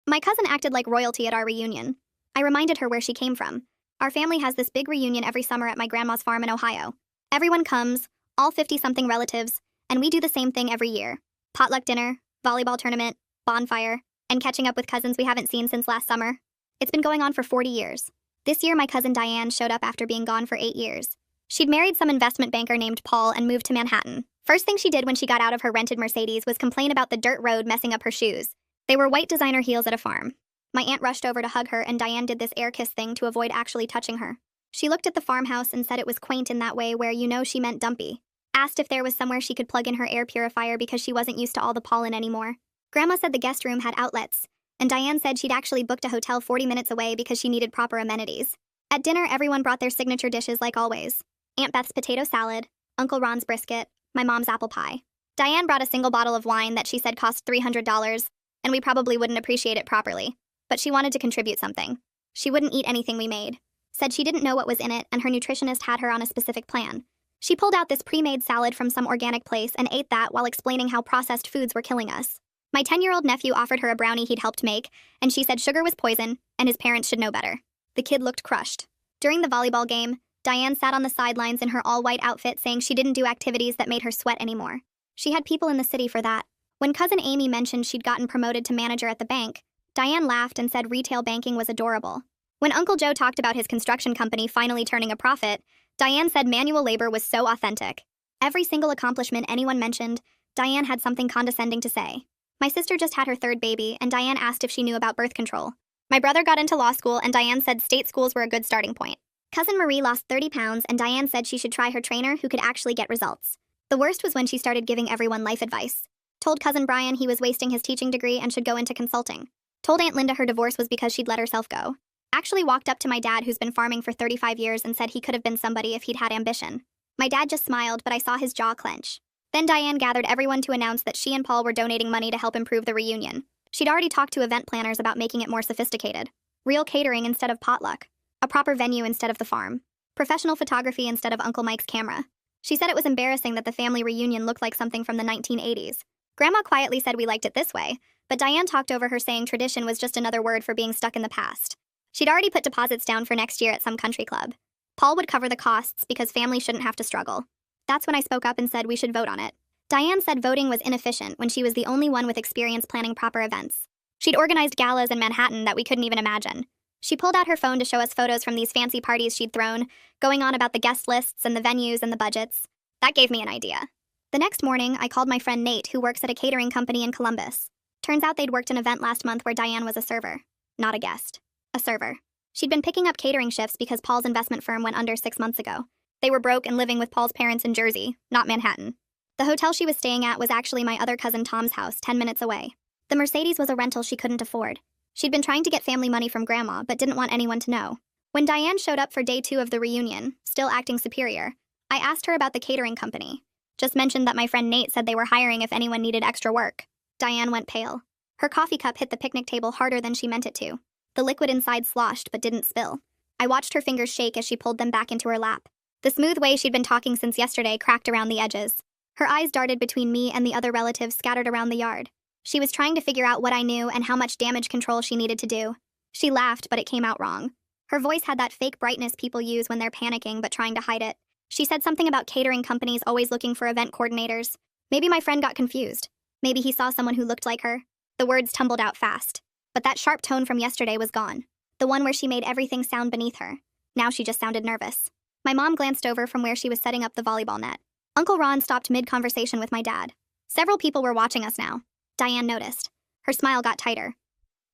My cousin acted like royalty at our reunion. I reminded her where she came from. Our family has this big reunion every summer at my grandma's farm in Ohio. Everyone comes, all 50-something relatives, and we do the same thing every year. Potluck dinner, volleyball tournament, bonfire, and catching up with cousins we haven't seen since last summer. It's been going on for 40 years. This year, my cousin Diane showed up after being gone for 8 years. She'd married some investment banker named Paul and moved to Manhattan. First thing she did when she got out of her rented Mercedes was complain about the dirt road messing up her shoes. They were white designer heels at a farm. My aunt rushed over to hug her, and Diane did this air kiss thing to avoid actually touching her. She looked at the farmhouse and said it was quaint in that way where she meant dumpy. Asked if there was somewhere she could plug in her air purifier because she wasn't used to all the pollen anymore. Grandma said the guest room had outlets, and Diane said she'd actually booked a hotel 40 minutes away because she needed proper amenities. At dinner, everyone brought their signature dishes like always. Aunt Beth's potato salad, Uncle Ron's brisket, my mom's apple pie. Diane brought a single bottle of wine that she said cost $300, and we probably wouldn't appreciate it properly. But she wanted to contribute something. She wouldn't eat anything we made. Said she didn't know what was in it, and her nutritionist had her on a specific plan. She pulled out this pre-made salad from some organic place and ate that while explaining how processed foods were killing us. My 10-year-old nephew offered her a brownie he'd helped make, and she said sugar was poison, and his parents should know better. The kid looked crushed. During the volleyball game, Diane sat on the sidelines in her all-white outfit saying she didn't do activities that made her sweat anymore. She had people in the city for that. When cousin Amy mentioned she'd gotten promoted to manager at the bank, Diane laughed and said retail banking was adorable. When Uncle Joe talked about his construction company finally turning a profit, Diane said manual labor was so authentic. Every single accomplishment anyone mentioned, Diane had something condescending to say. My sister just had her third baby, and Diane asked if she knew about birth control. My brother got into law school, and Diane said state schools were a good starting point. Cousin Marie lost 30 pounds, and Diane said she should try her trainer who could actually get results. The worst was when she started giving everyone life advice. Told cousin Brian he was wasting his teaching degree and should go into consulting. Told Aunt Linda her divorce was because she'd let herself go. Actually walked up to my dad who's been farming for 35 years and said he could have been somebody if he'd had ambition. My dad just smiled, but I saw his jaw clench. Then Diane gathered everyone to announce that she and Paul were donating money to help improve the reunion. She'd already talked to event planners about making it more sophisticated. Real catering instead of potluck. A proper venue instead of the farm. Professional photography instead of Uncle Mike's camera. She said it was embarrassing that the family reunion looked like something from the 1980s. Grandma quietly said we liked it this way, but Diane talked over her saying tradition was just another word for being stuck in the past. She'd already put deposits down for next year at some country club. Paul would cover the costs because family shouldn't have to struggle. That's when I spoke up and said we should vote on it. Diane said voting was inefficient when she was the only one with experience planning proper events. She'd organized galas in Manhattan that we couldn't even imagine. She pulled out her phone to show us photos from these fancy parties she'd thrown, going on about the guest lists and the venues and the budgets. That gave me an idea. The next morning, I called my friend Nate, who works at a catering company in Columbus. Turns out they'd worked an event last month where Diane was a server. Not a guest. A server. She'd been picking up catering shifts because Paul's investment firm went under 6 months ago. They were broke and living with Paul's parents in Jersey, not Manhattan. The hotel she was staying at was actually my other cousin Tom's house, 10 minutes away. The Mercedes was a rental she couldn't afford. She'd been trying to get family money from Grandma, but didn't want anyone to know. When Diane showed up for day 2 of the reunion, still acting superior, I asked her about the catering company. Just mentioned that my friend Nate said they were hiring if anyone needed extra work. Diane went pale. Her coffee cup hit the picnic table harder than she meant it to. The liquid inside sloshed but didn't spill. I watched her fingers shake as she pulled them back into her lap. The smooth way she'd been talking since yesterday cracked around the edges. Her eyes darted between me and the other relatives scattered around the yard. She was trying to figure out what I knew and how much damage control she needed to do. She laughed, but it came out wrong. Her voice had that fake brightness people use when they're panicking but trying to hide it. She said something about catering companies always looking for event coordinators. Maybe my friend got confused. Maybe he saw someone who looked like her. The words tumbled out fast. But that sharp tone from yesterday was gone. The one where she made everything sound beneath her. Now she just sounded nervous. My mom glanced over from where she was setting up the volleyball net. Uncle Ron stopped mid-conversation with my dad. Several people were watching us now. Diane noticed. Her smile got tighter.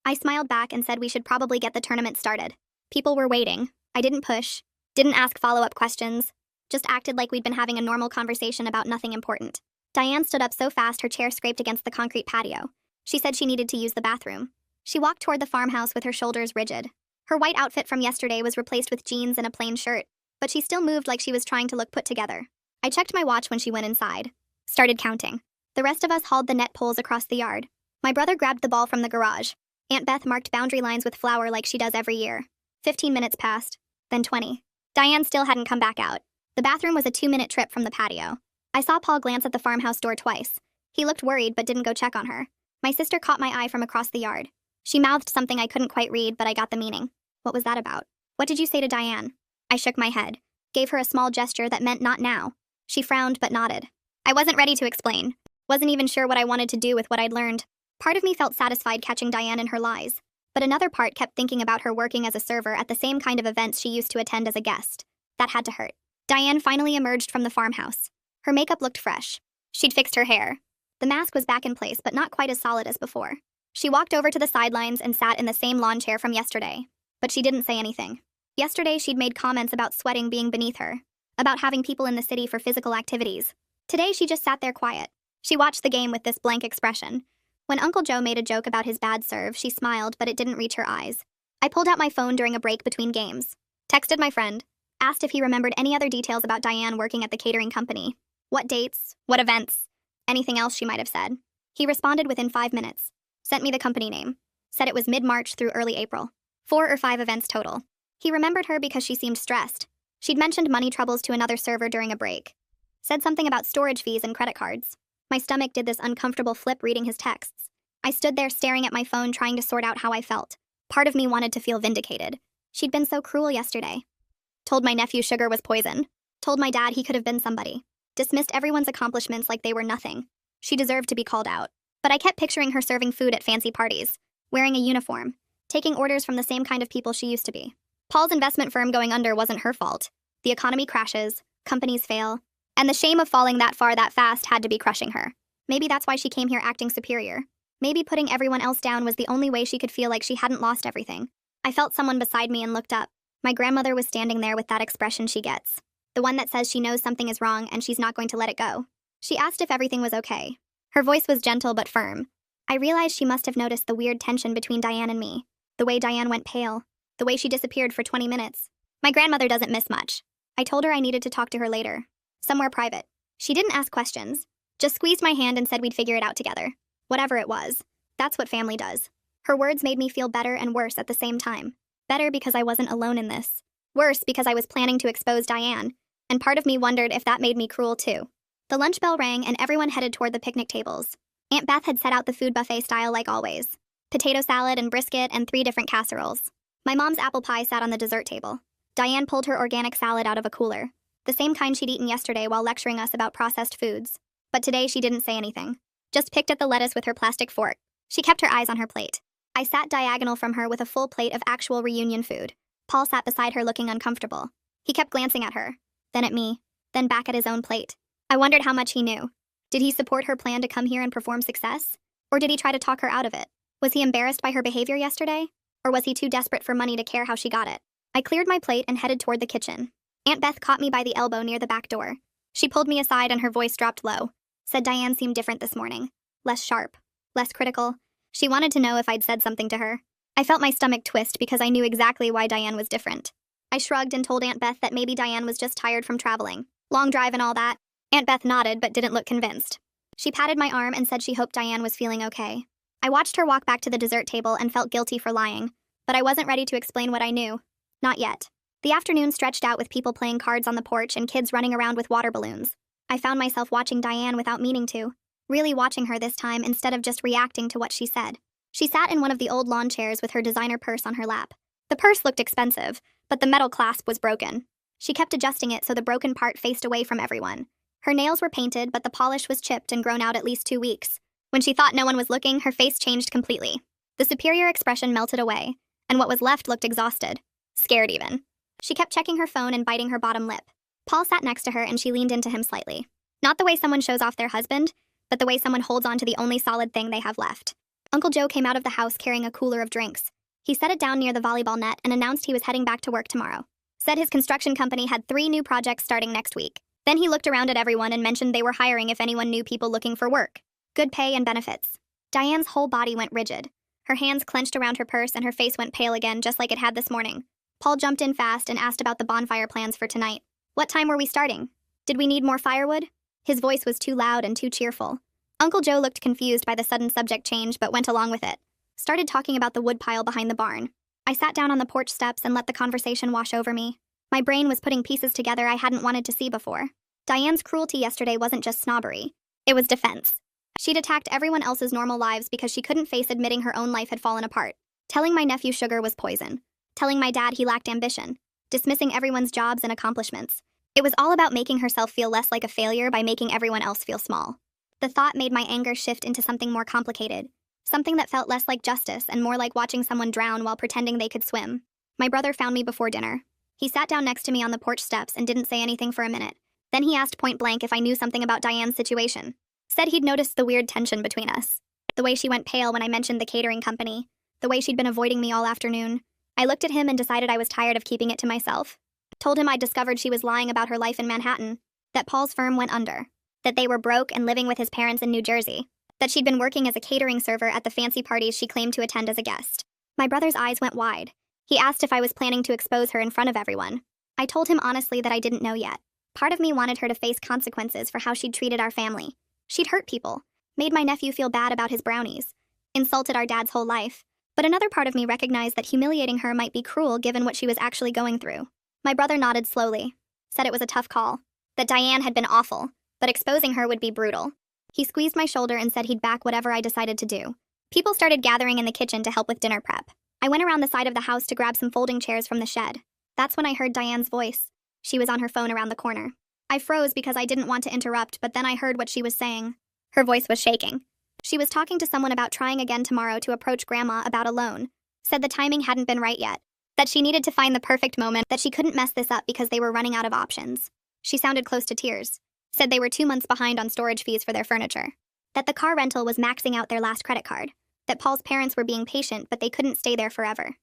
I smiled back and said we should probably get the tournament started. People were waiting. I didn't push. Didn't ask follow-up questions. Just acted like we'd been having a normal conversation about nothing important. Diane stood up so fast her chair scraped against the concrete patio. She said she needed to use the bathroom. She walked toward the farmhouse with her shoulders rigid. Her white outfit from yesterday was replaced with jeans and a plain shirt, but she still moved like she was trying to look put together. I checked my watch when she went inside. Started counting. The rest of us hauled the net poles across the yard. My brother grabbed the ball from the garage. Aunt Beth marked boundary lines with flour like she does every year. 15 minutes passed. Then 20. Diane still hadn't come back out. The bathroom was a 2-minute trip from the patio. I saw Paul glance at the farmhouse door twice. He looked worried but didn't go check on her. My sister caught my eye from across the yard. She mouthed something I couldn't quite read, but I got the meaning. What was that about? What did you say to Diane? I shook my head, gave her a small gesture that meant not now. She frowned but nodded. I wasn't ready to explain. Wasn't even sure what I wanted to do with what I'd learned. Part of me felt satisfied catching Diane in her lies, but another part kept thinking about her working as a server at the same kind of events she used to attend as a guest. That had to hurt. Diane finally emerged from the farmhouse. Her makeup looked fresh. She'd fixed her hair. The mask was back in place, but not quite as solid as before. She walked over to the sidelines and sat in the same lawn chair from yesterday, but she didn't say anything. Yesterday, she'd made comments about sweating being beneath her, about having people in the city for physical activities. Today, she just sat there quiet. She watched the game with this blank expression. When Uncle Joe made a joke about his bad serve, she smiled, but it didn't reach her eyes. I pulled out my phone during a break between games, texted my friend, asked if he remembered any other details about Diane working at the catering company. What dates? What events? Anything else she might have said. He responded within 5 minutes. Sent me the company name. Said it was mid-March through early April. 4 or 5 events total. He remembered her because she seemed stressed. She'd mentioned money troubles to another server during a break. Said something about storage fees and credit cards. My stomach did this uncomfortable flip reading his texts. I stood there staring at my phone trying to sort out how I felt. Part of me wanted to feel vindicated. She'd been so cruel yesterday. Told my nephew sugar was poison. Told my dad he could have been somebody. Dismissed everyone's accomplishments like they were nothing. She deserved to be called out. But I kept picturing her serving food at fancy parties, wearing a uniform, taking orders from the same kind of people she used to be. Paul's investment firm going under wasn't her fault. The economy crashes, companies fail, and the shame of falling that far that fast had to be crushing her. Maybe that's why she came here acting superior. Maybe putting everyone else down was the only way she could feel like she hadn't lost everything. I felt someone beside me and looked up. My grandmother was standing there with that expression she gets. The one that says she knows something is wrong and she's not going to let it go. She asked if everything was okay. Her voice was gentle but firm. I realized she must have noticed the weird tension between Diane and me. The way Diane went pale. The way she disappeared for 20 minutes. My grandmother doesn't miss much. I told her I needed to talk to her later. Somewhere private. She didn't ask questions. Just squeezed my hand and said we'd figure it out together. Whatever it was. That's what family does. Her words made me feel better and worse at the same time. Better because I wasn't alone in this. Worse because I was planning to expose Diane. And part of me wondered if that made me cruel too. The lunch bell rang and everyone headed toward the picnic tables. Aunt Beth had set out the food buffet style like always. Potato salad and brisket and 3 different casseroles. My mom's apple pie sat on the dessert table. Diane pulled her organic salad out of a cooler. The same kind she'd eaten yesterday while lecturing us about processed foods. But today she didn't say anything. Just picked at the lettuce with her plastic fork. She kept her eyes on her plate. I sat diagonal from her with a full plate of actual reunion food. Paul sat beside her looking uncomfortable. He kept glancing at her, then at me, then back at his own plate. I wondered how much he knew. Did he support her plan to come here and perform success? Or did he try to talk her out of it? Was he embarrassed by her behavior yesterday? Or was he too desperate for money to care how she got it? I cleared my plate and headed toward the kitchen. Aunt Beth caught me by the elbow near the back door. She pulled me aside and her voice dropped low. Said Diane seemed different this morning. Less sharp. Less critical. She wanted to know if I'd said something to her. I felt my stomach twist because I knew exactly why Diane was different. I shrugged and told Aunt Beth that maybe Diane was just tired from traveling. Long drive and all that. Aunt Beth nodded but didn't look convinced. She patted my arm and said she hoped Diane was feeling okay. I watched her walk back to the dessert table and felt guilty for lying, but I wasn't ready to explain what I knew. Not yet. The afternoon stretched out with people playing cards on the porch and kids running around with water balloons. I found myself watching Diane without meaning to. Really watching her this time instead of just reacting to what she said. She sat in one of the old lawn chairs with her designer purse on her lap. The purse looked expensive, but the metal clasp was broken. She kept adjusting it so the broken part faced away from everyone. Her nails were painted, but the polish was chipped and grown out at least 2 weeks. When she thought no one was looking, her face changed completely. The superior expression melted away, and what was left looked exhausted. Scared even. She kept checking her phone and biting her bottom lip. Paul sat next to her and she leaned into him slightly. Not the way someone shows off their husband, but the way someone holds on to the only solid thing they have left. Uncle Joe came out of the house carrying a cooler of drinks. He set it down near the volleyball net and announced he was heading back to work tomorrow. Said his construction company had 3 new projects starting next week. Then he looked around at everyone and mentioned they were hiring if anyone knew people looking for work. Good pay and benefits. Diane's whole body went rigid. Her hands clenched around her purse and her face went pale again just like it had this morning. Paul jumped in fast and asked about the bonfire plans for tonight. What time were we starting? Did we need more firewood? His voice was too loud and too cheerful. Uncle Joe looked confused by the sudden subject change but went along with it. Started talking about the woodpile behind the barn. I sat down on the porch steps and let the conversation wash over me. My brain was putting pieces together I hadn't wanted to see before. Diane's cruelty yesterday wasn't just snobbery. It was defense. She'd attacked everyone else's normal lives because she couldn't face admitting her own life had fallen apart. Telling my nephew sugar was poison. Telling my dad he lacked ambition. Dismissing everyone's jobs and accomplishments. It was all about making herself feel less like a failure by making everyone else feel small. The thought made my anger shift into something more complicated. Something that felt less like justice and more like watching someone drown while pretending they could swim. My brother found me before dinner. He sat down next to me on the porch steps and didn't say anything for a minute. Then he asked point blank if I knew something about Diane's situation. Said he'd noticed the weird tension between us. The way she went pale when I mentioned the catering company. The way she'd been avoiding me all afternoon. I looked at him and decided I was tired of keeping it to myself. Told him I'd discovered she was lying about her life in Manhattan. That Paul's firm went under. That they were broke and living with his parents in New Jersey. That she'd been working as a catering server at the fancy parties she claimed to attend as a guest. My brother's eyes went wide. He asked if I was planning to expose her in front of everyone. I told him honestly that I didn't know yet. Part of me wanted her to face consequences for how she'd treated our family. She'd hurt people, made my nephew feel bad about his brownies, insulted our dad's whole life. But another part of me recognized that humiliating her might be cruel given what she was actually going through. My brother nodded slowly, said it was a tough call, that Diane had been awful, but exposing her would be brutal. He squeezed my shoulder and said he'd back whatever I decided to do. People started gathering in the kitchen to help with dinner prep. I went around the side of the house to grab some folding chairs from the shed. That's when I heard Diane's voice. She was on her phone around the corner. I froze because I didn't want to interrupt, but then I heard what she was saying. Her voice was shaking. She was talking to someone about trying again tomorrow to approach Grandma about a loan. Said the timing hadn't been right yet. That she needed to find the perfect moment, that she couldn't mess this up because they were running out of options. She sounded close to tears. Said they were 2 months behind on storage fees for their furniture. That the car rental was maxing out their last credit card. That Paul's parents were being patient, but they couldn't stay there forever.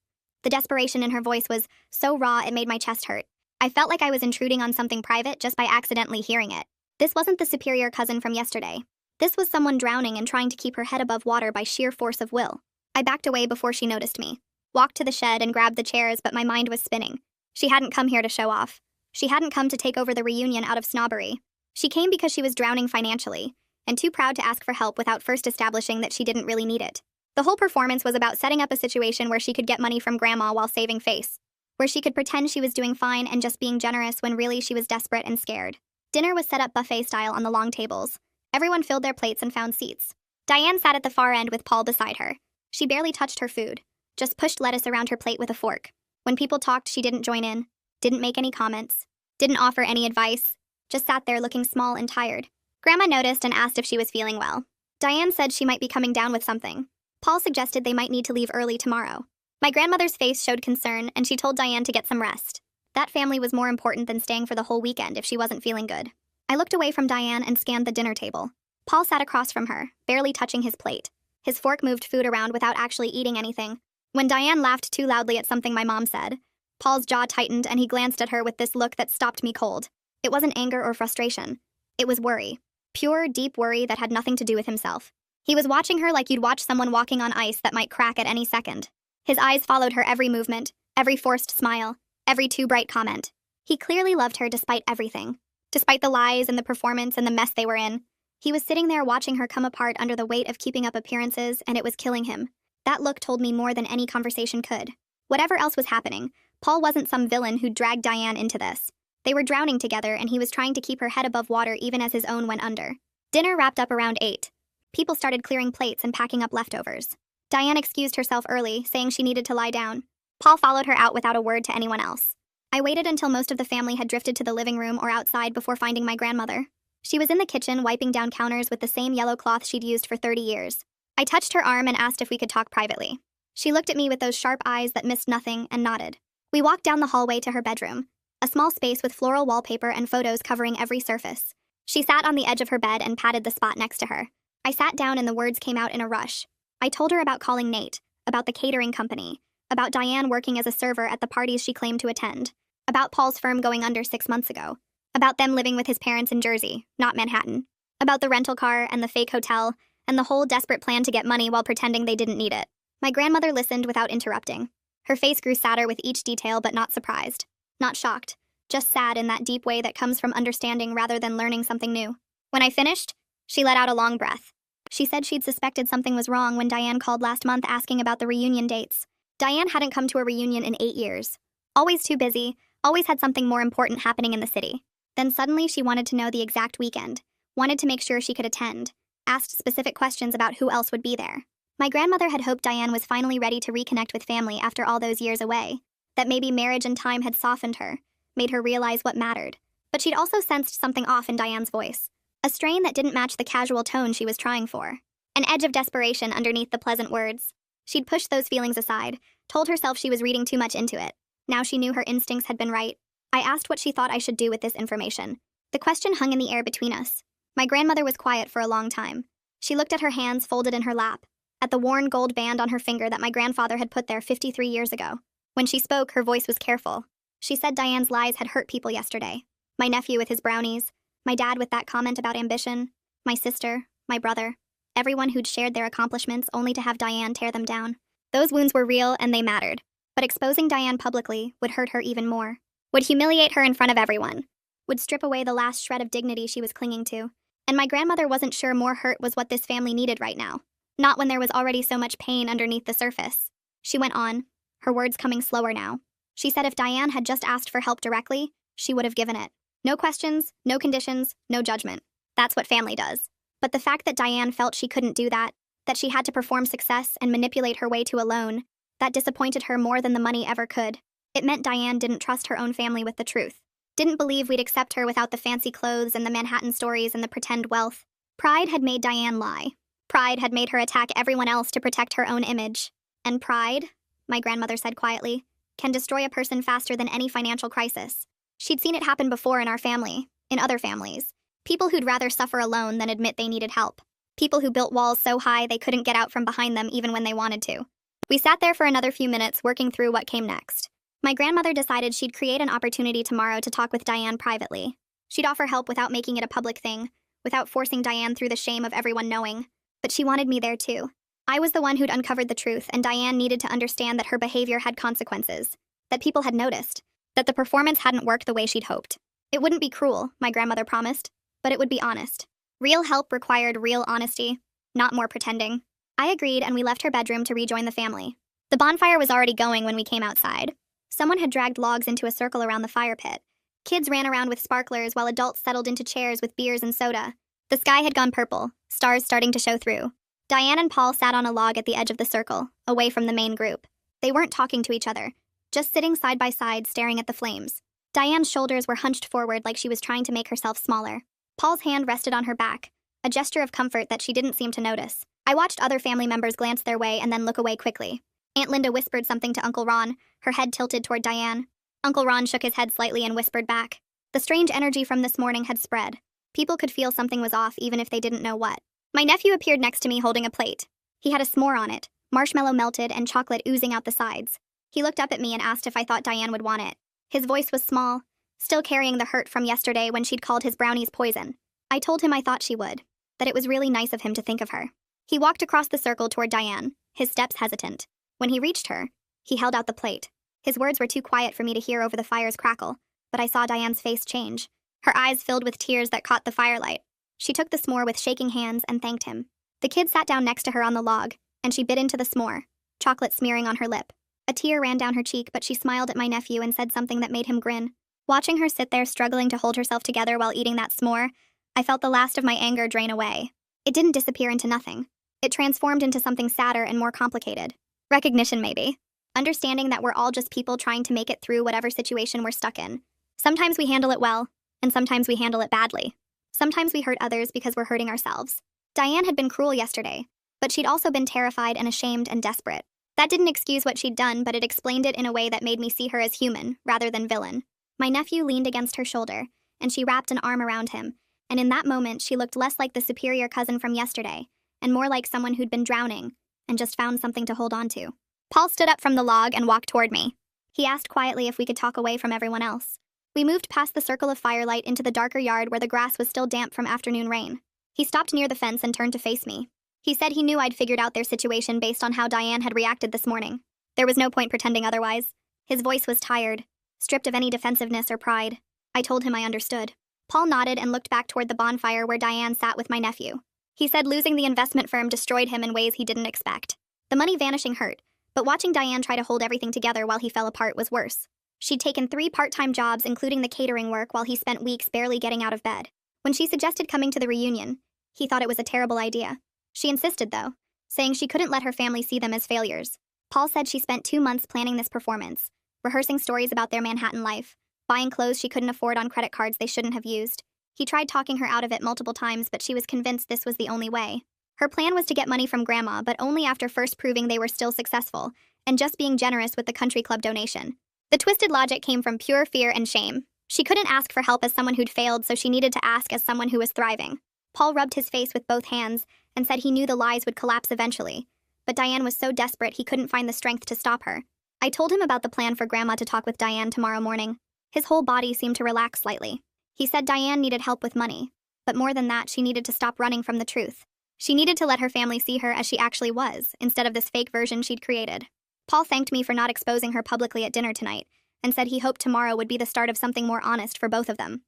The desperation in her voice was so raw it made my chest hurt. I felt like I was intruding on something private just by accidentally hearing it. This wasn't the superior cousin from yesterday. This was someone drowning and trying to keep her head above water by sheer force of will. I backed away before she noticed me. Walked to the shed and grabbed the chairs, but my mind was spinning. She hadn't come here to show off. She hadn't come to take over the reunion out of snobbery. She came because she was drowning financially, and too proud to ask for help without first establishing that she didn't really need it. The whole performance was about setting up a situation where she could get money from Grandma while saving face. Where she could pretend she was doing fine and just being generous when really she was desperate and scared. Dinner was set up buffet style on the long tables. Everyone filled their plates and found seats. Diane sat at the far end with Paul beside her. She barely touched her food, just pushed lettuce around her plate with a fork. When people talked, she didn't join in, didn't make any comments, didn't offer any advice, just sat there looking small and tired. Grandma noticed and asked if she was feeling well. Diane said she might be coming down with something. Paul suggested they might need to leave early tomorrow. My grandmother's face showed concern, and she told Diane to get some rest. That family was more important than staying for the whole weekend if she wasn't feeling good. I looked away from Diane and scanned the dinner table. Paul sat across from her, barely touching his plate. His fork moved food around without actually eating anything. When Diane laughed too loudly at something my mom said, Paul's jaw tightened and he glanced at her with this look that stopped me cold. It wasn't anger or frustration. It was worry. Pure, deep worry that had nothing to do with himself. He was watching her like you'd watch someone walking on ice that might crack at any second. His eyes followed her every movement, every forced smile, every too bright comment. He clearly loved her despite everything. Despite the lies and the performance and the mess they were in. He was sitting there watching her come apart under the weight of keeping up appearances, and it was killing him. That look told me more than any conversation could. Whatever else was happening, Paul wasn't some villain who'd dragged Diane into this. They were drowning together, and he was trying to keep her head above water even as his own went under. Dinner wrapped up around 8. People started clearing plates and packing up leftovers. Diane excused herself early, saying she needed to lie down. Paul followed her out without a word to anyone else. I waited until most of the family had drifted to the living room or outside before finding my grandmother. She was in the kitchen wiping down counters with the same yellow cloth she'd used for 30 years. I touched her arm and asked if we could talk privately. She looked at me with those sharp eyes that missed nothing and nodded. We walked down the hallway to her bedroom, a small space with floral wallpaper and photos covering every surface. She sat on the edge of her bed and patted the spot next to her. I sat down and the words came out in a rush. I told her about calling Nate, about the catering company, about Diane working as a server at the parties she claimed to attend, about Paul's firm going under 6 months ago, about them living with his parents in Jersey, not Manhattan, about the rental car and the fake hotel, and the whole desperate plan to get money while pretending they didn't need it. My grandmother listened without interrupting. Her face grew sadder with each detail, but not surprised, not shocked, just sad in that deep way that comes from understanding rather than learning something new. When I finished, she let out a long breath. She said she'd suspected something was wrong when Diane called last month asking about the reunion dates. Diane hadn't come to a reunion in 8 years. Always too busy, always had something more important happening in the city. Then suddenly she wanted to know the exact weekend, wanted to make sure she could attend. asked specific questions about who else would be there. My grandmother had hoped Diane was finally ready to reconnect with family after all those years away, that maybe marriage and time had softened her, made her realize what mattered. But she'd also sensed something off in Diane's voice, a strain that didn't match the casual tone she was trying for. An edge of desperation underneath the pleasant words. She'd pushed those feelings aside, told herself she was reading too much into it. Now she knew her instincts had been right. I asked what she thought I should do with this information. The question hung in the air between us. My grandmother was quiet for a long time. She looked at her hands folded in her lap, at the worn gold band on her finger that my grandfather had put there 53 years ago. When she spoke, her voice was careful. She said Diane's lies had hurt people yesterday. My nephew with his brownies, my dad with that comment about ambition, my sister, my brother, everyone who'd shared their accomplishments only to have Diane tear them down. Those wounds were real and they mattered. But exposing Diane publicly would hurt her even more. Would humiliate her in front of everyone. Would strip away the last shred of dignity she was clinging to. And my grandmother wasn't sure more hurt was what this family needed right now. Not when there was already so much pain underneath the surface. She went on, her words coming slower now. She said if Diane had just asked for help directly, she would have given it. No questions, no conditions, no judgment. That's what family does. But the fact that Diane felt she couldn't do that she had to perform success and manipulate her way to a loan, that disappointed her more than the money ever could. It meant Diane didn't trust her own family with the truth. Didn't believe we'd accept her without the fancy clothes and the Manhattan stories and the pretend wealth. Pride had made Diane lie. Pride had made her attack everyone else to protect her own image. And pride, my grandmother said quietly, can destroy a person faster than any financial crisis. She'd seen it happen before in our family, in other families. People who'd rather suffer alone than admit they needed help. People who built walls so high they couldn't get out from behind them even when they wanted to. We sat there for another few minutes working through what came next. My grandmother decided she'd create an opportunity tomorrow to talk with Diane privately. She'd offer help without making it a public thing, without forcing Diane through the shame of everyone knowing. But she wanted me there too. I was the one who'd uncovered the truth, and Diane needed to understand that her behavior had consequences, that people had noticed, that the performance hadn't worked the way she'd hoped. It wouldn't be cruel, my grandmother promised, but it would be honest. Real help required real honesty, not more pretending. I agreed, and we left her bedroom to rejoin the family. The bonfire was already going when we came outside. Someone had dragged logs into a circle around the fire pit. Kids ran around with sparklers while adults settled into chairs with beers and soda. The sky had gone purple, stars starting to show through. Diane and Paul sat on a log at the edge of the circle, away from the main group. They weren't talking to each other, just sitting side by side staring at the flames. Diane's shoulders were hunched forward like she was trying to make herself smaller. Paul's hand rested on her back, a gesture of comfort that she didn't seem to notice. I watched other family members glance their way and then look away quickly. Aunt Linda whispered something to Uncle Ron, her head tilted toward Diane. Uncle Ron shook his head slightly and whispered back. The strange energy from this morning had spread. People could feel something was off even if they didn't know what. My nephew appeared next to me holding a plate. He had a s'more on it, marshmallow melted and chocolate oozing out the sides. He looked up at me and asked if I thought Diane would want it. His voice was small, still carrying the hurt from yesterday when she'd called his brownies poison. I told him I thought she would, that it was really nice of him to think of her. He walked across the circle toward Diane, his steps hesitant. When he reached her, he held out the plate. His words were too quiet for me to hear over the fire's crackle, but I saw Diane's face change. Her eyes filled with tears that caught the firelight. She took the s'more with shaking hands and thanked him. The kid sat down next to her on the log, and she bit into the s'more, chocolate smearing on her lip. A tear ran down her cheek, but she smiled at my nephew and said something that made him grin. Watching her sit there struggling to hold herself together while eating that s'more, I felt the last of my anger drain away. It didn't disappear into nothing. It transformed into something sadder and more complicated. Recognition, maybe. Understanding that we're all just people trying to make it through whatever situation we're stuck in. Sometimes we handle it well, and sometimes we handle it badly. Sometimes we hurt others because we're hurting ourselves. Diane had been cruel yesterday, but she'd also been terrified and ashamed and desperate. That didn't excuse what she'd done, but it explained it in a way that made me see her as human, rather than villain. My nephew leaned against her shoulder, and she wrapped an arm around him, and in that moment she looked less like the superior cousin from yesterday, and more like someone who'd been drowning, and just found something to hold on to. Paul stood up from the log and walked toward me. He asked quietly if we could talk away from everyone else. We moved past the circle of firelight into the darker yard where the grass was still damp from afternoon rain. He stopped near the fence and turned to face me. He said he knew I'd figured out their situation based on how Diane had reacted this morning. There was no point pretending otherwise. His voice was tired, stripped of any defensiveness or pride. I told him I understood. Paul nodded and looked back toward the bonfire where Diane sat with my nephew. He said losing the investment firm destroyed him in ways he didn't expect. The money vanishing hurt, but watching Diane try to hold everything together while he fell apart was worse. She'd taken 3 part-time jobs, including the catering work, while he spent weeks barely getting out of bed. When she suggested coming to the reunion, He thought it was a terrible idea. She insisted, though, saying she couldn't let her family see them as failures. Paul said she spent 2 months planning this performance, rehearsing stories about their Manhattan life, buying clothes she couldn't afford on credit cards they shouldn't have used. He tried talking her out of it multiple times, but she was convinced this was the only way. Her plan was to get money from Grandma, but only after first proving they were still successful, and just being generous with the country club donation. The twisted logic came from pure fear and shame. She couldn't ask for help as someone who'd failed, so she needed to ask as someone who was thriving. Paul rubbed his face with both hands and said he knew the lies would collapse eventually, but Diane was so desperate he couldn't find the strength to stop her. I told him about the plan for Grandma to talk with Diane tomorrow morning. His whole body seemed to relax slightly. He said Diane needed help with money, but more than that, she needed to stop running from the truth. She needed to let her family see her as she actually was, instead of this fake version she'd created. Paul thanked me for not exposing her publicly at dinner tonight, and said he hoped tomorrow would be the start of something more honest for both of them.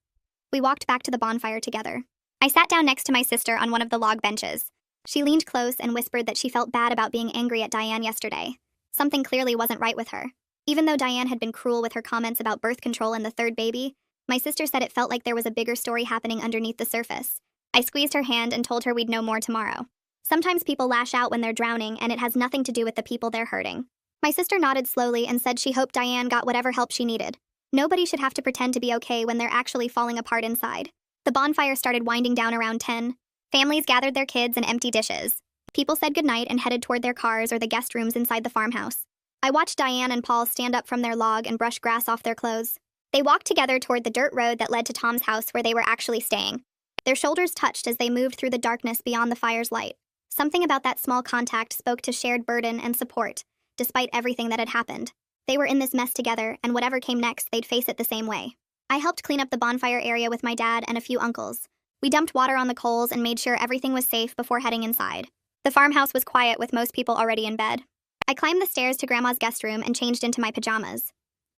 We walked back to the bonfire together. I sat down next to my sister on one of the log benches. She leaned close and whispered that she felt bad about being angry at Diane yesterday. Something clearly wasn't right with her. Even though Diane had been cruel with her comments about birth control and the third baby, my sister said it felt like there was a bigger story happening underneath the surface. I squeezed her hand and told her we'd know more tomorrow. Sometimes people lash out when they're drowning, and it has nothing to do with the people they're hurting. My sister nodded slowly and said she hoped Diane got whatever help she needed. Nobody should have to pretend to be okay when they're actually falling apart inside. The bonfire started winding down around 10. Families gathered their kids and empty dishes. People said goodnight and headed toward their cars or the guest rooms inside the farmhouse. I watched Diane and Paul stand up from their log and brush grass off their clothes. They walked together toward the dirt road that led to Tom's house where they were actually staying. Their shoulders touched as they moved through the darkness beyond the fire's light. Something about that small contact spoke to shared burden and support, despite everything that had happened. They were in this mess together, and whatever came next, they'd face it the same way. I helped clean up the bonfire area with my dad and a few uncles. We dumped water on the coals and made sure everything was safe before heading inside. The farmhouse was quiet with most people already in bed. I climbed the stairs to Grandma's guest room and changed into my pajamas.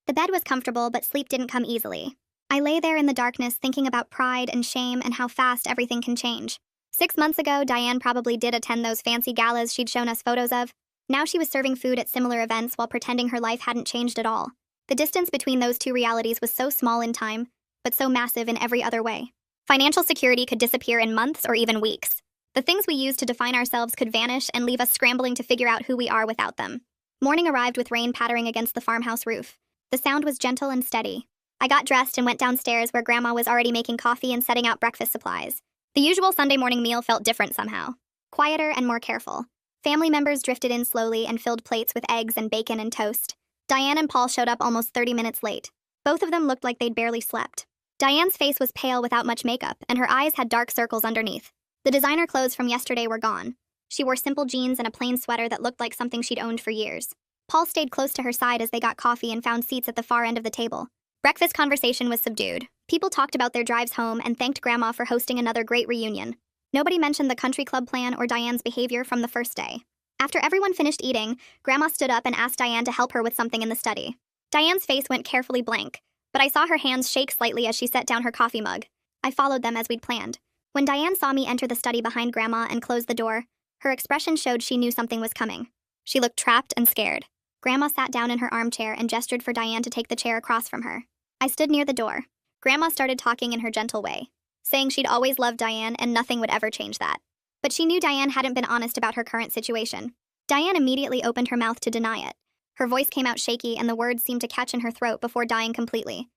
The bed was comfortable, but sleep didn't come easily. I lay there in the darkness thinking about pride and shame and how fast everything can change. 6 months ago, Diane probably did attend those fancy galas she'd shown us photos of. Now she was serving food at similar events while pretending her life hadn't changed at all. The distance between those two realities was so small in time, but so massive in every other way. Financial security could disappear in months or even weeks. The things we use to define ourselves could vanish and leave us scrambling to figure out who we are without them. Morning arrived with rain pattering against the farmhouse roof. The sound was gentle and steady. I got dressed and went downstairs where Grandma was already making coffee and setting out breakfast supplies. The usual Sunday morning meal felt different somehow. Quieter and more careful. Family members drifted in slowly and filled plates with eggs and bacon and toast. Diane and Paul showed up almost 30 minutes late. Both of them looked like they'd barely slept. Diane's face was pale without much makeup, and her eyes had dark circles underneath. The designer clothes from yesterday were gone. She wore simple jeans and a plain sweater that looked like something she'd owned for years. Paul stayed close to her side as they got coffee and found seats at the far end of the table. Breakfast conversation was subdued. People talked about their drives home and thanked Grandma for hosting another great reunion. Nobody mentioned the country club plan or Diane's behavior from the first day. After everyone finished eating, Grandma stood up and asked Diane to help her with something in the study. Diane's face went carefully blank, but I saw her hands shake slightly as she set down her coffee mug. I followed them as we'd planned. When Diane saw me enter the study behind Grandma and close the door, her expression showed she knew something was coming. She looked trapped and scared. Grandma sat down in her armchair and gestured for Diane to take the chair across from her. I stood near the door. Grandma started talking in her gentle way, saying she'd always loved Diane and nothing would ever change that. But she knew Diane hadn't been honest about her current situation. Diane immediately opened her mouth to deny it. Her voice came out shaky and the words seemed to catch in her throat before dying completely.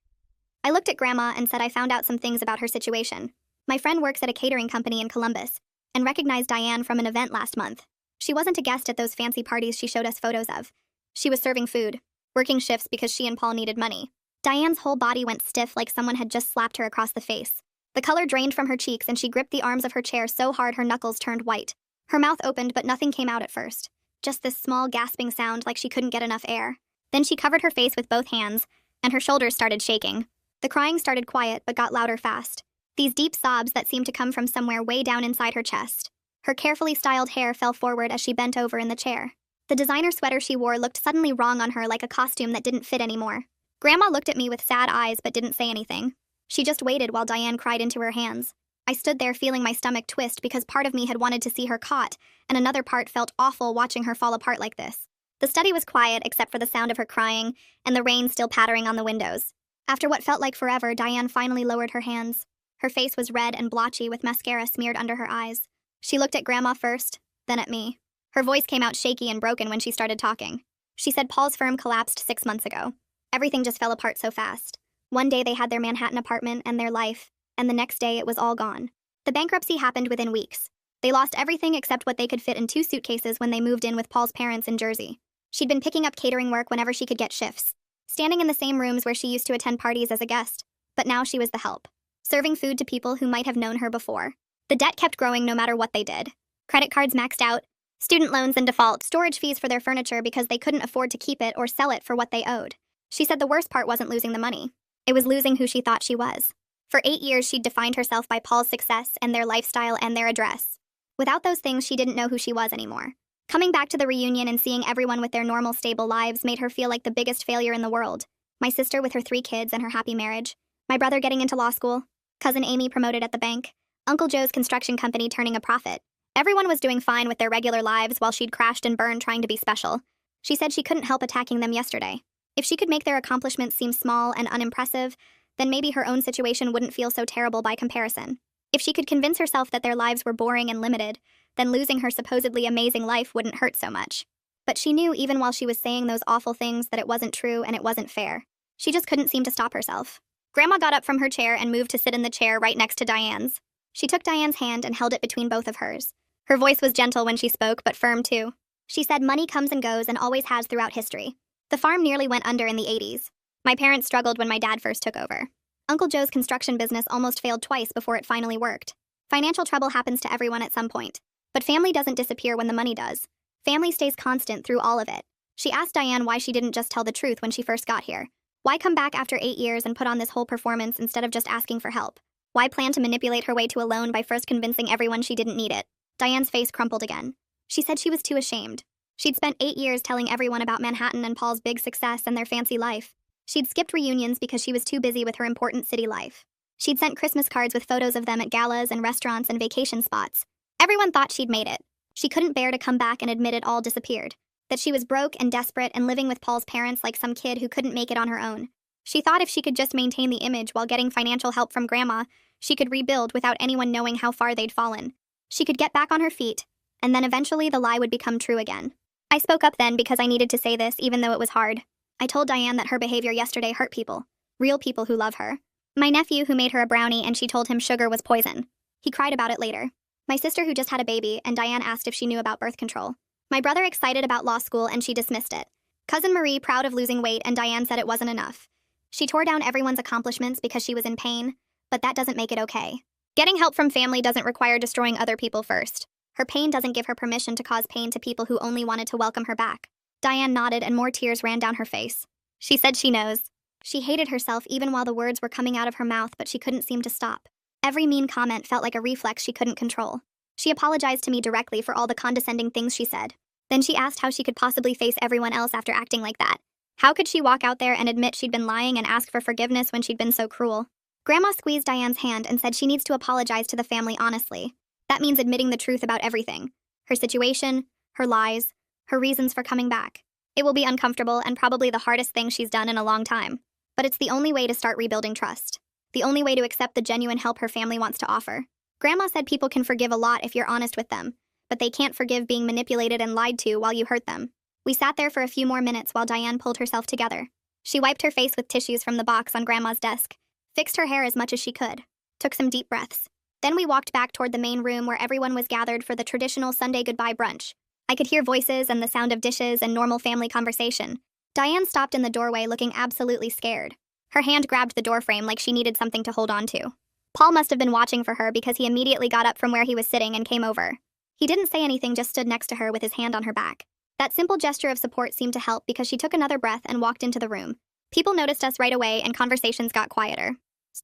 I looked at Grandma and said I found out some things about her situation. My friend works at a catering company in Columbus and recognized Diane from an event last month. She wasn't a guest at those fancy parties she showed us photos of. She was serving food, working shifts because she and Paul needed money. Diane's whole body went stiff like someone had just slapped her across the face. The color drained from her cheeks and she gripped the arms of her chair so hard her knuckles turned white. Her mouth opened but nothing came out at first. Just this small gasping sound like she couldn't get enough air. Then she covered her face with both hands, and her shoulders started shaking. The crying started quiet but got louder fast. These deep sobs that seemed to come from somewhere way down inside her chest. Her carefully styled hair fell forward as she bent over in the chair. The designer sweater she wore looked suddenly wrong on her like a costume that didn't fit anymore. Grandma looked at me with sad eyes but didn't say anything. She just waited while Diane cried into her hands. I stood there feeling my stomach twist because part of me had wanted to see her caught, and another part felt awful watching her fall apart like this. The study was quiet except for the sound of her crying and the rain still pattering on the windows. After what felt like forever, Diane finally lowered her hands. Her face was red and blotchy with mascara smeared under her eyes. She looked at Grandma first, then at me. Her voice came out shaky and broken when she started talking. She said Paul's firm collapsed 6 months ago. Everything just fell apart so fast. One day they had their Manhattan apartment and their life, and the next day it was all gone. The bankruptcy happened within weeks. They lost everything except what they could fit in 2 suitcases when they moved in with Paul's parents in Jersey. She'd been picking up catering work whenever she could get shifts, standing in the same rooms where she used to attend parties as a guest, but now she was the help, serving food to people who might have known her before. The debt kept growing no matter what they did. Credit cards maxed out, student loans in default, storage fees for their furniture because they couldn't afford to keep it or sell it for what they owed. She said the worst part wasn't losing the money. It was losing who she thought she was. For 8 years, she'd defined herself by Paul's success and their lifestyle and their address. Without those things, she didn't know who she was anymore. Coming back to the reunion and seeing everyone with their normal, stable lives made her feel like the biggest failure in the world. My sister with her 3 kids and her happy marriage. My brother getting into law school. Cousin Amy promoted at the bank. Uncle Joe's construction company turning a profit. Everyone was doing fine with their regular lives while she'd crashed and burned trying to be special. She said she couldn't help attacking them yesterday. If she could make their accomplishments seem small and unimpressive, then maybe her own situation wouldn't feel so terrible by comparison. If she could convince herself that their lives were boring and limited, then losing her supposedly amazing life wouldn't hurt so much. But she knew even while she was saying those awful things that it wasn't true and it wasn't fair. She just couldn't seem to stop herself. Grandma got up from her chair and moved to sit in the chair right next to Diane's. She took Diane's hand and held it between both of hers. Her voice was gentle when she spoke, but firm too. She said money comes and goes and always has throughout history. The farm nearly went under in the 80s. My parents struggled when my dad first took over. Uncle Joe's construction business almost failed twice before it finally worked. Financial trouble happens to everyone at some point. But family doesn't disappear when the money does. Family stays constant through all of it. She asked Diane why she didn't just tell the truth when she first got here. Why come back after 8 years and put on this whole performance instead of just asking for help? Why plan to manipulate her way to a loan by first convincing everyone she didn't need it? Diane's face crumpled again. She said she was too ashamed. She'd spent 8 years telling everyone about Manhattan and Paul's big success and their fancy life. She'd skipped reunions because she was too busy with her important city life. She'd sent Christmas cards with photos of them at galas and restaurants and vacation spots. Everyone thought she'd made it. She couldn't bear to come back and admit it all disappeared. That she was broke and desperate and living with Paul's parents like some kid who couldn't make it on her own. She thought if she could just maintain the image while getting financial help from Grandma, she could rebuild without anyone knowing how far they'd fallen. She could get back on her feet, and then eventually the lie would become true again. I spoke up then because I needed to say this even though it was hard. I told Diane that her behavior yesterday hurt people. Real people who love her. My nephew who made her a brownie and she told him sugar was poison. He cried about it later. My sister who just had a baby and Diane asked if she knew about birth control. My brother excited about law school and she dismissed it. Cousin Marie proud of losing weight and Diane said it wasn't enough. She tore down everyone's accomplishments because she was in pain, but that doesn't make it okay. Getting help from family doesn't require destroying other people first. Her pain doesn't give her permission to cause pain to people who only wanted to welcome her back. Diane nodded and more tears ran down her face. She said she knows. She hated herself even while the words were coming out of her mouth, but she couldn't seem to stop. Every mean comment felt like a reflex she couldn't control. She apologized to me directly for all the condescending things she said. Then she asked how she could possibly face everyone else after acting like that. How could she walk out there and admit she'd been lying and ask for forgiveness when she'd been so cruel? Grandma squeezed Diane's hand and said she needs to apologize to the family honestly. That means admitting the truth about everything. Her situation, her lies, her reasons for coming back. It will be uncomfortable and probably the hardest thing she's done in a long time. But it's the only way to start rebuilding trust. The only way to accept the genuine help her family wants to offer. Grandma said people can forgive a lot if you're honest with them, but they can't forgive being manipulated and lied to while you hurt them. We sat there for a few more minutes while Diane pulled herself together. She wiped her face with tissues from the box on Grandma's desk, fixed her hair as much as she could, took some deep breaths. Then we walked back toward the main room where everyone was gathered for the traditional Sunday goodbye brunch. I could hear voices and the sound of dishes and normal family conversation. Diane stopped in the doorway looking absolutely scared. Her hand grabbed the doorframe like she needed something to hold on to. Paul must have been watching for her because he immediately got up from where he was sitting and came over. He didn't say anything, just stood next to her with his hand on her back. That simple gesture of support seemed to help because she took another breath and walked into the room. People noticed us right away and conversations got quieter.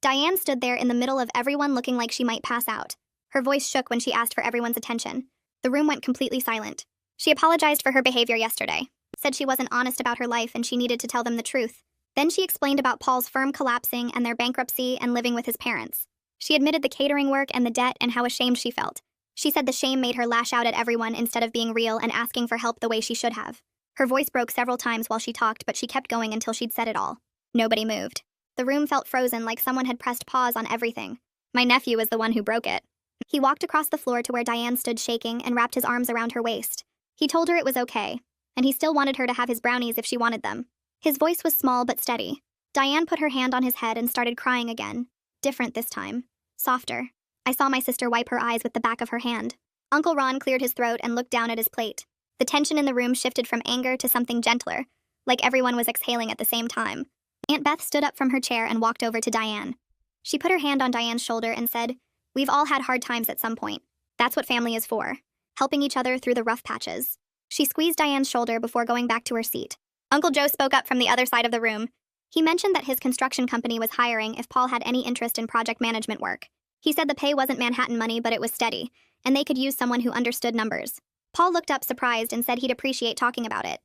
Diane stood there in the middle of everyone looking like she might pass out. Her voice shook when she asked for everyone's attention. The room went completely silent. She apologized for her behavior yesterday, said she wasn't honest about her life and she needed to tell them the truth. Then she explained about Paul's firm collapsing and their bankruptcy and living with his parents. She admitted the catering work and the debt and how ashamed she felt. She said the shame made her lash out at everyone instead of being real and asking for help the way she should have. Her voice broke several times while she talked, but she kept going until she'd said it all. Nobody moved. The room felt frozen, like someone had pressed pause on everything. My nephew was the one who broke it. He walked across the floor to where Diane stood shaking and wrapped his arms around her waist. He told her it was okay, and he still wanted her to have his brownies if she wanted them. His voice was small but steady. Diane put her hand on his head and started crying again. Different this time. Softer. I saw my sister wipe her eyes with the back of her hand. Uncle Ron cleared his throat and looked down at his plate. The tension in the room shifted from anger to something gentler, like everyone was exhaling at the same time. Aunt Beth stood up from her chair and walked over to Diane. She put her hand on Diane's shoulder and said, "We've all had hard times at some point. That's what family is for, helping each other through the rough patches." She squeezed Diane's shoulder before going back to her seat. Uncle Joe spoke up from the other side of the room. He mentioned that his construction company was hiring if Paul had any interest in project management work. He said the pay wasn't Manhattan money, but it was steady, and they could use someone who understood numbers. Paul looked up surprised and said he'd appreciate talking about it.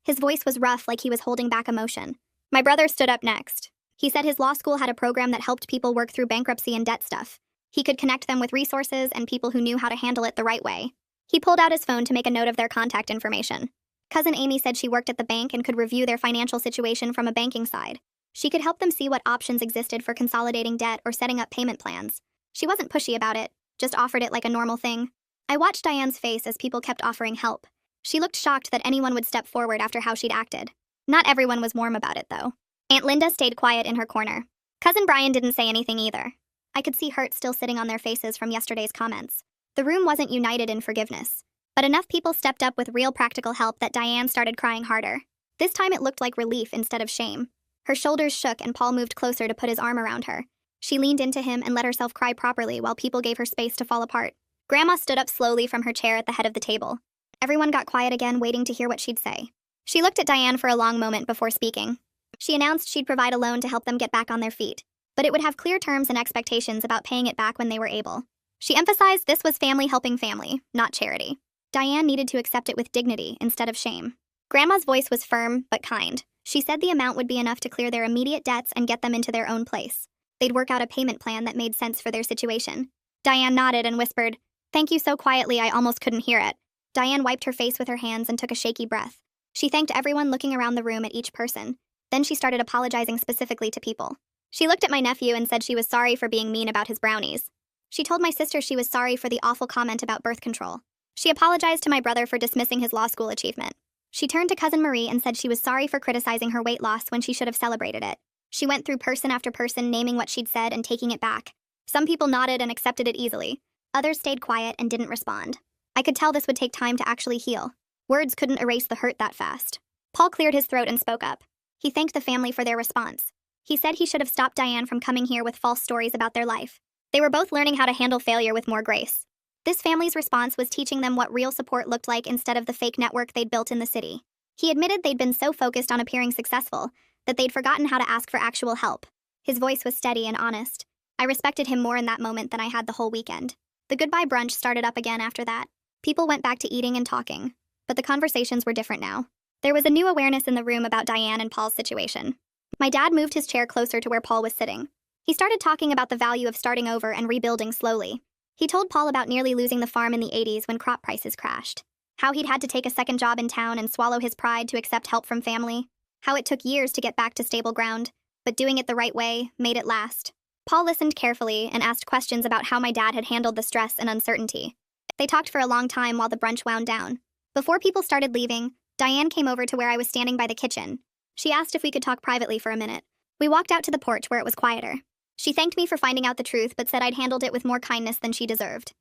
His voice was rough, like he was holding back emotion. My brother stood up next. He said his law school had a program that helped people work through bankruptcy and debt stuff. He could connect them with resources and people who knew how to handle it the right way. He pulled out his phone to make a note of their contact information. Cousin Amy said she worked at the bank and could review their financial situation from a banking side. She could help them see what options existed for consolidating debt or setting up payment plans. She wasn't pushy about it, just offered it like a normal thing. I watched Diane's face as people kept offering help. She looked shocked that anyone would step forward after how she'd acted. Not everyone was warm about it, though. Aunt Linda stayed quiet in her corner. Cousin Brian didn't say anything either. I could see hurt still sitting on their faces from yesterday's comments. The room wasn't united in forgiveness, but enough people stepped up with real practical help that Diane started crying harder. This time it looked like relief instead of shame. Her shoulders shook and Paul moved closer to put his arm around her. She leaned into him and let herself cry properly while people gave her space to fall apart. Grandma stood up slowly from her chair at the head of the table. Everyone got quiet again, waiting to hear what she'd say. She looked at Diane for a long moment before speaking. She announced she'd provide a loan to help them get back on their feet, but it would have clear terms and expectations about paying it back when they were able. She emphasized this was family helping family, not charity. Diane needed to accept it with dignity instead of shame. Grandma's voice was firm but kind. She said the amount would be enough to clear their immediate debts and get them into their own place. They'd work out a payment plan that made sense for their situation. Diane nodded and whispered, "Thank you," so quietly I almost couldn't hear it. Diane wiped her face with her hands and took a shaky breath. She thanked everyone, looking around the room at each person. Then she started apologizing specifically to people. She looked at my nephew and said she was sorry for being mean about his brownies. She told my sister she was sorry for the awful comment about birth control. She apologized to my brother for dismissing his law school achievement. She turned to Cousin Marie and said she was sorry for criticizing her weight loss when she should have celebrated it. She went through person after person, naming what she'd said and taking it back. Some people nodded and accepted it easily. Others stayed quiet and didn't respond. I could tell this would take time to actually heal. Words couldn't erase the hurt that fast. Paul cleared his throat and spoke up. He thanked the family for their response. He said he should have stopped Diane from coming here with false stories about their life. They were both learning how to handle failure with more grace. This family's response was teaching them what real support looked like instead of the fake network they'd built in the city. He admitted they'd been so focused on appearing successful that they'd forgotten how to ask for actual help. His voice was steady and honest. I respected him more in that moment than I had the whole weekend. The goodbye brunch started up again after that. People went back to eating and talking, but the conversations were different now. There was a new awareness in the room about Diane and Paul's situation. My dad moved his chair closer to where Paul was sitting. He started talking about the value of starting over and rebuilding slowly. He told Paul about nearly losing the farm in the 80s when crop prices crashed. How he'd had to take a second job in town and swallow his pride to accept help from family. How it took years to get back to stable ground, but doing it the right way made it last. Paul listened carefully and asked questions about how my dad had handled the stress and uncertainty. They talked for a long time while the brunch wound down. Before people started leaving, Diane came over to where I was standing by the kitchen. She asked if we could talk privately for a minute. We walked out to the porch where it was quieter. She thanked me for finding out the truth, but said I'd handled it with more kindness than she deserved.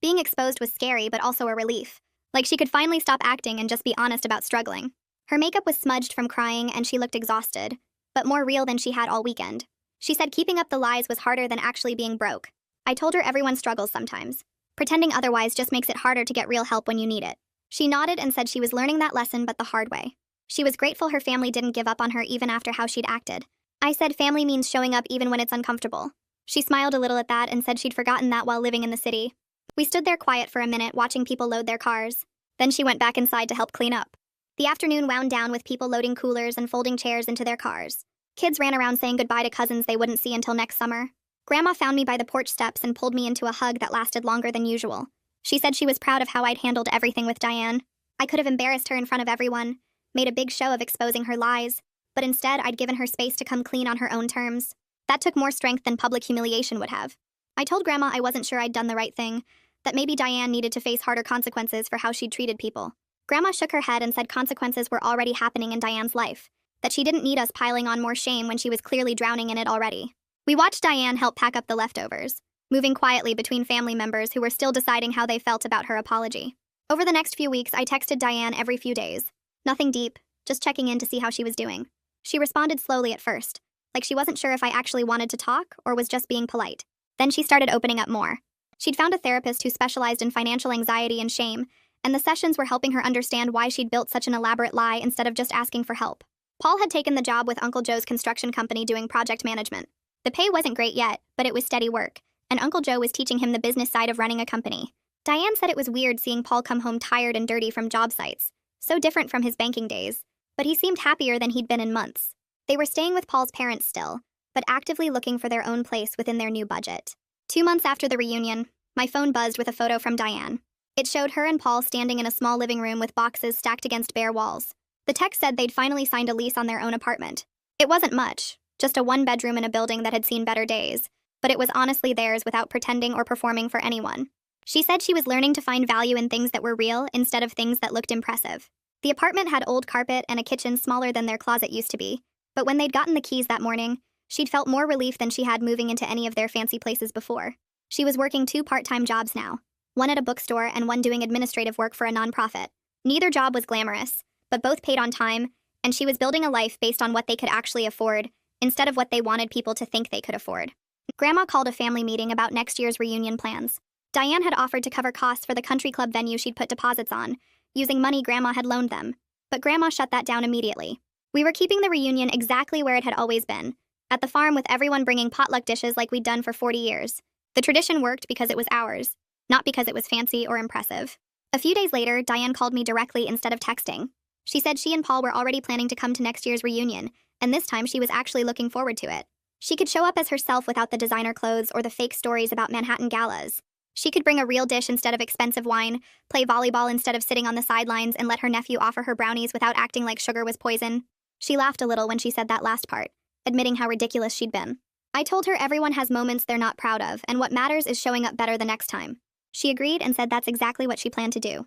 Being exposed was scary, but also a relief. Like she could finally stop acting and just be honest about struggling. Her makeup was smudged from crying and she looked exhausted, but more real than she had all weekend. She said keeping up the lies was harder than actually being broke. I told her everyone struggles sometimes. Pretending otherwise just makes it harder to get real help when you need it. She nodded and said she was learning that lesson, but the hard way. She was grateful her family didn't give up on her even after how she'd acted. I said family means showing up even when it's uncomfortable. She smiled a little at that and said she'd forgotten that while living in the city. We stood there quiet for a minute, watching people load their cars. Then she went back inside to help clean up. The afternoon wound down with people loading coolers and folding chairs into their cars. Kids ran around saying goodbye to cousins they wouldn't see until next summer. Grandma found me by the porch steps and pulled me into a hug that lasted longer than usual. She said she was proud of how I'd handled everything with Diane. I could have embarrassed her in front of everyone, made a big show of exposing her lies, but instead I'd given her space to come clean on her own terms. That took more strength than public humiliation would have. I told Grandma I wasn't sure I'd done the right thing, that maybe Diane needed to face harder consequences for how she'd treated people. Grandma shook her head and said consequences were already happening in Diane's life, that she didn't need us piling on more shame when she was clearly drowning in it already. We watched Diane help pack up the leftovers, moving quietly between family members who were still deciding how they felt about her apology. Over the next few weeks, I texted Diane every few days. Nothing deep, just checking in to see how she was doing. She responded slowly at first, like she wasn't sure if I actually wanted to talk or was just being polite. Then she started opening up more. She'd found a therapist who specialized in financial anxiety and shame, and the sessions were helping her understand why she'd built such an elaborate lie instead of just asking for help. Paul had taken the job with Uncle Joe's construction company doing project management. The pay wasn't great yet, but it was steady work, and Uncle Joe was teaching him the business side of running a company. Diane said it was weird seeing Paul come home tired and dirty from job sites, so different from his banking days, but he seemed happier than he'd been in months. They were staying with Paul's parents still, but actively looking for their own place within their new budget. 2 months after the reunion, my phone buzzed with a photo from Diane. It showed her and Paul standing in a small living room with boxes stacked against bare walls. The text said they'd finally signed a lease on their own apartment. It wasn't much, just a 1-bedroom in a building that had seen better days, but it was honestly theirs without pretending or performing for anyone. She said she was learning to find value in things that were real instead of things that looked impressive. The apartment had old carpet and a kitchen smaller than their closet used to be, but when they'd gotten the keys that morning, she'd felt more relief than she had moving into any of their fancy places before. She was working 2 part-time jobs now, one at a bookstore and one doing administrative work for a nonprofit. Neither job was glamorous, but both paid on time, and she was building a life based on what they could actually afford, instead of what they wanted people to think they could afford. Grandma called a family meeting about next year's reunion plans. Diane had offered to cover costs for the country club venue she'd put deposits on, using money Grandma had loaned them, but Grandma shut that down immediately. We were keeping the reunion exactly where it had always been, at the farm with everyone bringing potluck dishes like we'd done for 40 years. The tradition worked because it was ours, not because it was fancy or impressive. A few days later, Diane called me directly instead of texting. She said she and Paul were already planning to come to next year's reunion, and this time she was actually looking forward to it. She could show up as herself without the designer clothes or the fake stories about Manhattan galas. She could bring a real dish instead of expensive wine, play volleyball instead of sitting on the sidelines, and let her nephew offer her brownies without acting like sugar was poison. She laughed a little when she said that last part, admitting how ridiculous she'd been. I told her everyone has moments they're not proud of, and what matters is showing up better the next time. She agreed and said that's exactly what she planned to do.